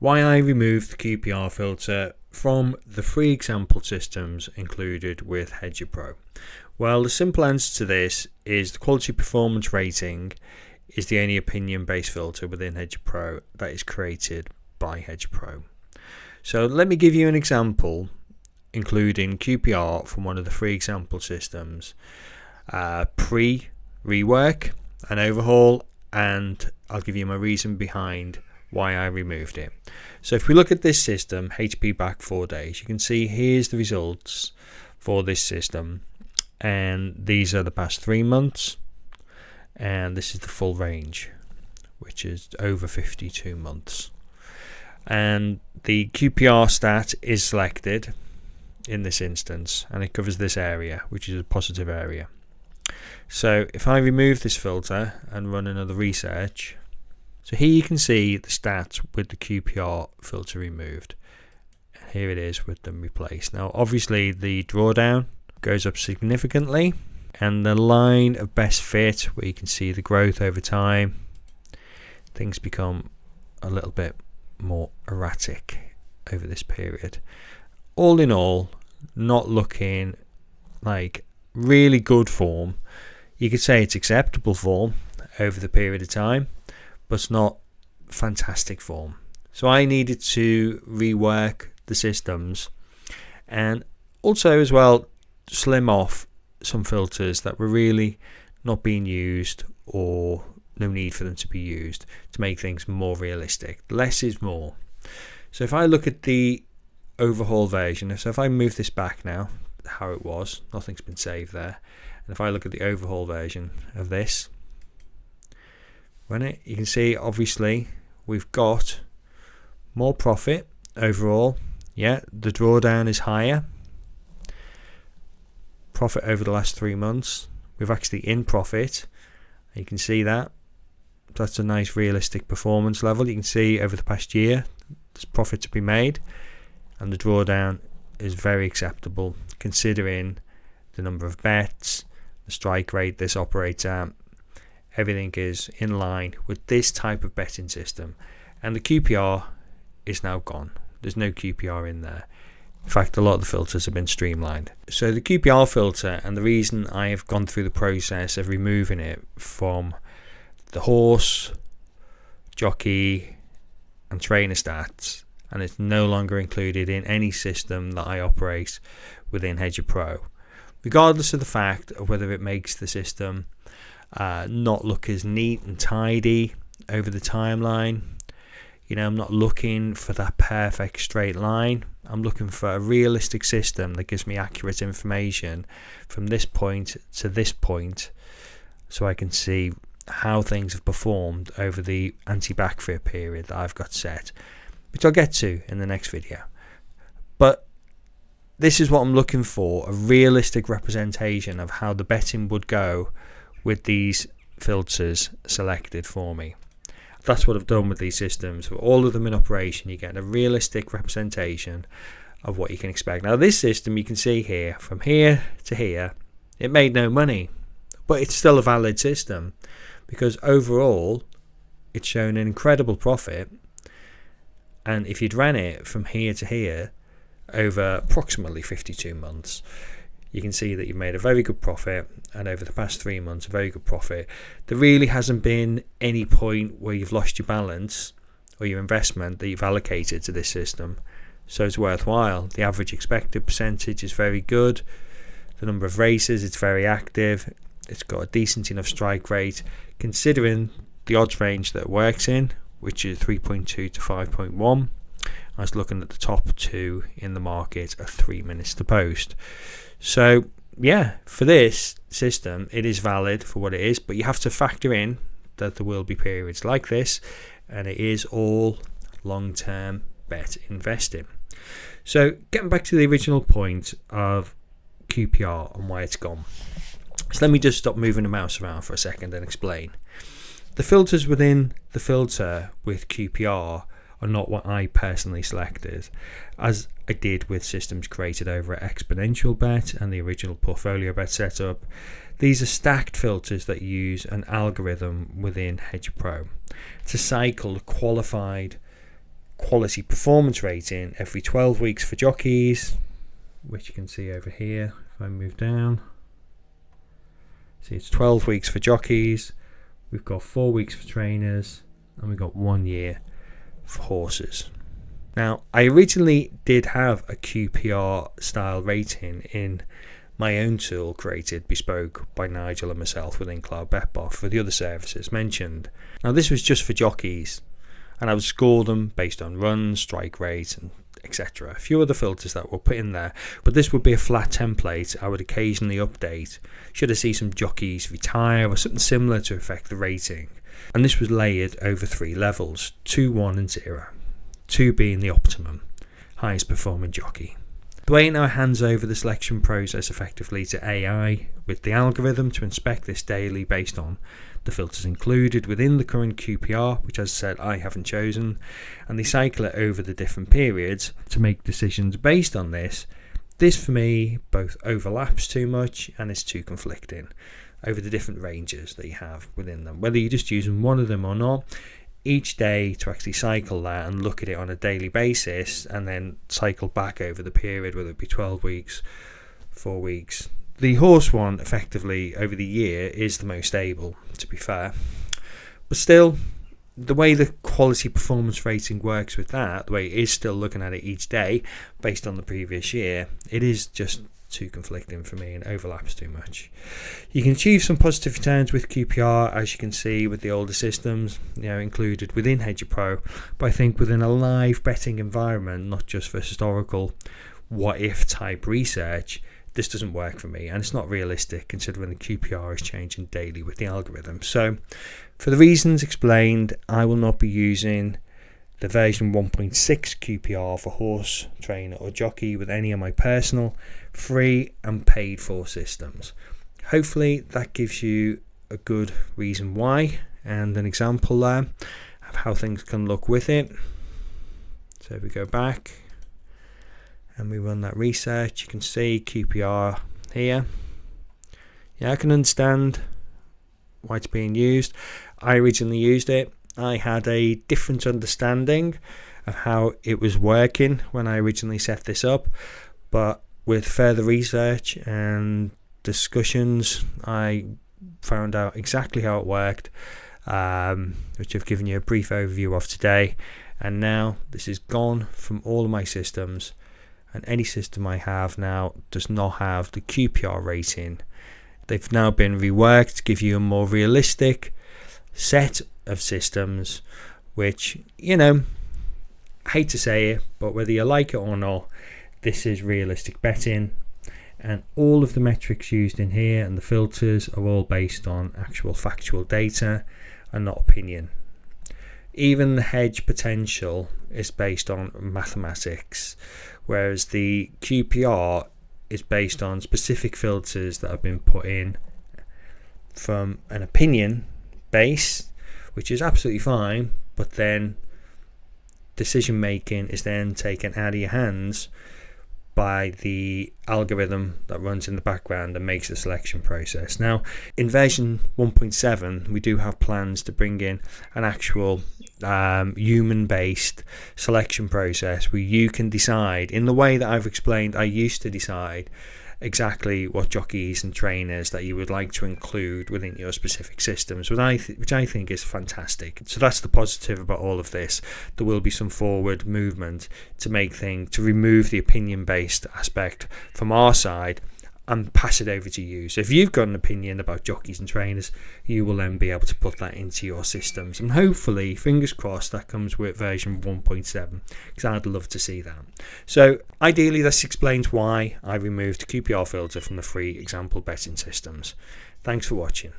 Why I removed the QPR filter from the free example systems included with Hedger Pro. Well, the simple answer to this is the quality performance rating is the only opinion based filter within Hedger Pro that is created by Hedger Pro. So let me give you an example including QPR from one of the free example systems, pre-rework and overhaul, and I'll give you my reason behind why I removed it. So if we look at this system, HP back 4 days, you can see here's the results for this system, and these are the past 3 months, and this is the full range, which is over 52 months. And the QPR stat is selected in this instance, and it covers this area, which is a positive area. So if I remove this filter and run another research, so here you can see the stats with the QPR filter removed. Here it is with them replaced. Now obviously the drawdown goes up significantly, and the line of best fit, where you can see the growth over time, things become a little bit more erratic over this period. All in all, not looking like really good form. You could say it's acceptable form over the period of time, but it's not fantastic form. So I needed to rework the systems, and also as well slim off some filters that were really not being used or no need for them to be used, to make things more realistic. Less is more. So if I look at the overhaul version, so if I move this back now, how it was, nothing's been saved there, and if I look at the overhaul version of this, run it, you can see obviously we've got more profit overall. Yeah, the drawdown is higher. Profit over the last 3 months, we've actually in profit. You can see that. That's a nice realistic performance level. You can see over the past year there's profit to be made, and the drawdown is very acceptable considering the number of bets, the strike rate this operates at. Everything is in line with this type of betting system, and the QPR is now gone. There's no QPR in there. In fact, a lot of the filters have been streamlined. So the QPR filter, and the reason I have gone through the process of removing it from the horse, jockey and trainer stats, and it's no longer included in any system that I operate within Hedger Pro, regardless of the fact of whether it makes the system not look as neat and tidy over the timeline. You know, I'm not looking for that perfect straight line. I'm looking for a realistic system that gives me accurate information from this point to this point, so I can see how things have performed over the anti-backfit period that I've got set, which I'll get to in the next video. But this is what I'm looking for, a realistic representation of how the betting would go with these filters selected for me. That's what I've done with these systems. For all of them in operation, you get a realistic representation of what you can expect. Now this system, you can see here, from here to here, it made no money, but it's still a valid system because overall it's shown an incredible profit. And if you'd ran it from here to here over approximately 52 months, you can see that you've made a very good profit, and over the past 3 months a very good profit. There really hasn't been any point where you've lost your balance or your investment that you've allocated to this system, so it's worthwhile. The average expected percentage is very good. The number of races, it's very active. It's got a decent enough strike rate considering the odds range that it works in, which is 3.2 to 5.1. I was looking at the top 2 in the market at 3 minutes to post. So yeah, for this system it is valid for what it is, but you have to factor in that there will be periods like this, and it is all long-term bet investing. So getting back to the original point of QPR and why it's gone, so let me just stop moving the mouse around for a second and explain. The filters within the filter with QPR are not what I personally selected, as I did with systems created over at Exponential Bet and the original Portfolio Bet setup. These are stacked filters that use an algorithm within Hedger Pro to cycle qualified quality performance rating every 12 weeks for jockeys, which you can see over here if I move down. See, it's 12 weeks for jockeys, we've got 4 weeks for trainers, and we've got 1 year for horses. Now, I originally did have a QPR style rating in my own tool created bespoke by Nigel and myself within Cloud BetBot for the other services mentioned. Now, this was just for jockeys, and I would score them based on runs, strike rate, and etc. A few other filters that we'll put in there, but this would be a flat template I would occasionally update should I see some jockeys retire or something similar to affect the rating. And this was layered over 3 levels, 2, 1 and 0, 2 being the optimum, highest performing jockey. The way it now hands over the selection process effectively to AI with the algorithm to inspect this daily based on the filters included within the current QPR, which as I said I haven't chosen, and they cycle it over the different periods to make decisions based on this. This for me both overlaps too much and is too conflicting over the different ranges that you have within them, whether you're just using one of them or not. Each day to actually cycle that and look at it on a daily basis and then cycle back over the period, whether it be 12 weeks, 4 weeks. The horse one effectively over the year is the most stable, to be fair, but still the way the quality performance rating works with that, the way it is still looking at it each day based on the previous year, it is just too conflicting for me and overlaps too much. You can achieve some positive returns with QPR, as you can see with the older systems, included within Hedger Pro, but I think within a live betting environment, not just for historical what if type research, this doesn't work for me, and it's not realistic considering the QPR is changing daily with the algorithm. So for the reasons explained, I will not be using the version 1.6 QPR for horse, trainer or jockey with any of my personal free and paid for systems. Hopefully that gives you a good reason why and an example there of how things can look with it. So if we go back and we run that research, you can see QPR here. Yeah, I can understand why it's being used. I originally used it. I had a different understanding of how it was working when I originally set this up, but with further research and discussions I found out exactly how it worked, which I've given you a brief overview of today. And now this is gone from all of my systems, and any system I have now does not have the QPR rating. They've now been reworked to give you a more realistic set of systems, which, I hate to say it, but whether you like it or not, this is realistic betting, and all of the metrics used in here and the filters are all based on actual factual data and not opinion. Even the hedge potential is based on mathematics, whereas the QPR is based on specific filters that have been put in from an opinion base, which is absolutely fine, but then decision making is then taken out of your hands by the algorithm that runs in the background and makes the selection process. Now, in version 1.7, we do have plans to bring in an actual human-based selection process where you can decide, in the way that I've explained, I used to decide exactly what jockeys and trainers that you would like to include within your specific systems, which I think is fantastic. So that's the positive about all of this. There will be some forward movement to remove the opinion-based aspect from our side and pass it over to you. So if you've got an opinion about jockeys and trainers, you will then be able to put that into your systems, and hopefully, fingers crossed, that comes with version 1.7, because I'd love to see that. So ideally, this explains why I removed the QPR filter from the free example betting systems. Thanks for watching.